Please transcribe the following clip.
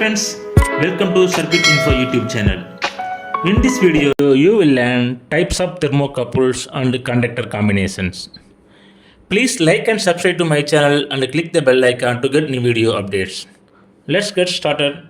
friends, welcome to Circuit Info YouTube channel. In this video, you will learn types of thermocouples and conductor combinations. Please like and subscribe to my channel and click the bell icon to get new video updates. Let's get started.